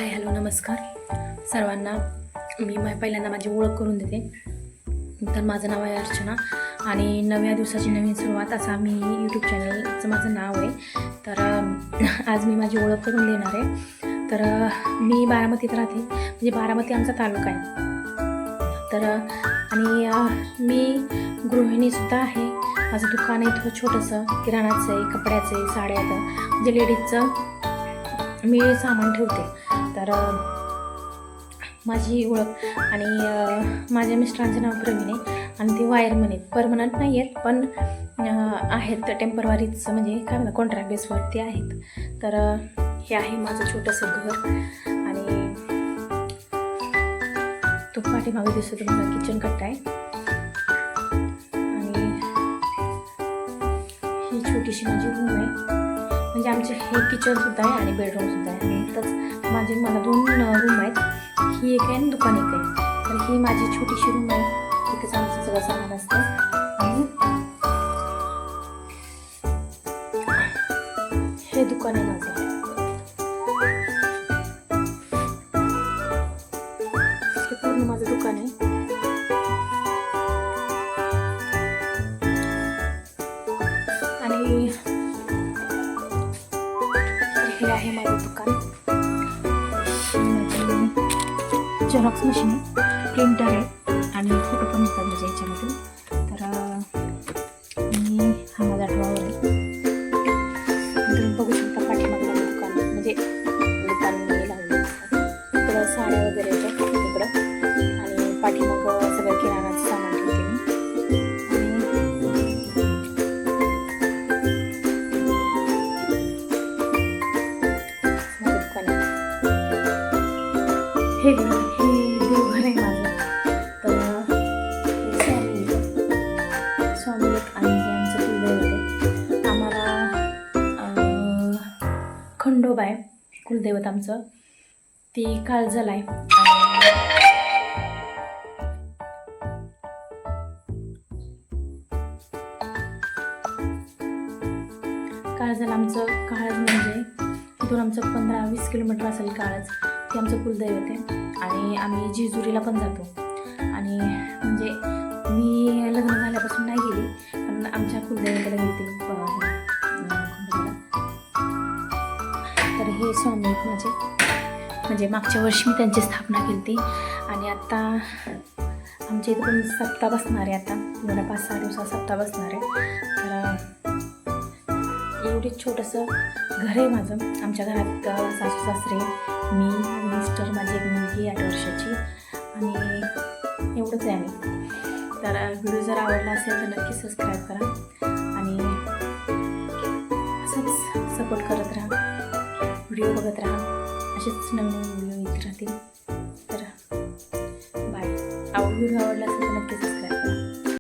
Hi hello नमस्कार सर्वांना. मी पहिल्यांदा माझी ओळख करून देते. तर माझं नाव आहे अर्चना आणि नव्या दिवसाची नवीन सुरुवात असं मी यूट्यूब चॅनलचं माझं नाव आहे. तर आज मी माझी ओळख करून देणार आहे. तर मी बारामतीत राहते, म्हणजे बारामती आमचा तालुका आहे. तर आणि मी गृहिणीसुद्धा आहे. माझं दुकान आहे थोडं छोटंसं, किराणाचं आहे, कपड्याचं आहे, साड्याचं, म्हणजे लेडीजचं मी सामान ठेवते. तर माझी ओळख आणि माझ्या मिस्टरांचे नाव प्रवीण आहे आणि ते वायरमन आहेत. परमनंट नाही आहेत पण आहेत टेम्परवारीच, म्हणजे काय म्हणतात कॉन्ट्रॅक्ट बेसवरती आहेत. तर हे आहे माझं छोटंसं घर आणि तो पाठीमागे दिसतो तो माझा किचन कट्टा आहे. आणि ही छोटीशी माझी रूम आहे, म्हणजे आमचे हे किचनसुद्धा आहे आणि बेडरूमसुद्धा आहे. आणि इथंच मला 2 रूम आहेत. ही एक आहे आणि दुकान एक आहे. तर ही माझी छोटीशी रूम आहे, तिथंच आमचं सगळं सामान असतं. आणि हे दुकान आहे माझं. हे पूर्ण माझं दुकान आहे. आणि हे आहे माझं दुकान. झेरॉक्स मशीन आहे, प्रिंटर आहे आणि फोटो पण येतात म्हणजे याच्यामधून. तर हा माझा ड्रॉवर आहे. तुम्ही बघू शकता पाठीमागे माझं दुकान, म्हणजे दुकान मी लावलं इकडं साड्या वगैरे येतात इकडं. आणि पाठीमागं सगळं किराणाचं सामान ठेवते मी. हे देवघर आहे माझं. तर स्वामी आणि हे आमचं कुलदैवत आहे. आम्हाला खंडोबा आहे कुलदैवत आमचं, ती काळजाला आहे. काळजाला आमचं काळज म्हणजे तिथून आमचं 15-20 किलोमीटर असेल काळज, ते आमचं कुलदैवत आहे. आणि आम्ही जेजुरीला पण जातो. आणि म्हणजे मी लग्न झाल्यापासून नाही गेली, पण आमच्या कुलदैवताला गेली. तर हे स्वामी आहेत म्हणजे मागच्या वर्षी मी त्यांची स्थापना केली होती. आणि आत्ता आमच्या इथं पण सप्ताह बसणार आहे. आता मला 5-6 दिवसात सप्ताह बसणार आहे. तर एवढीच छोटंसं घर आहे माझं. आमच्या घरात सासू सासरे, मी, मिस्टर, माझी एक मुलगी 8 वर्षाची आणि एवढंच आहे आम्ही. तर व्हिडिओ जर आवडला असेल तर नक्की सबस्क्राईब करा आणि असंच सपोर्ट करत राहा, व्हिडिओ बघत राहा. असेच नवीन व्हिडिओ येत राहतील. तर बाय. व्हिडिओ आवडला असेल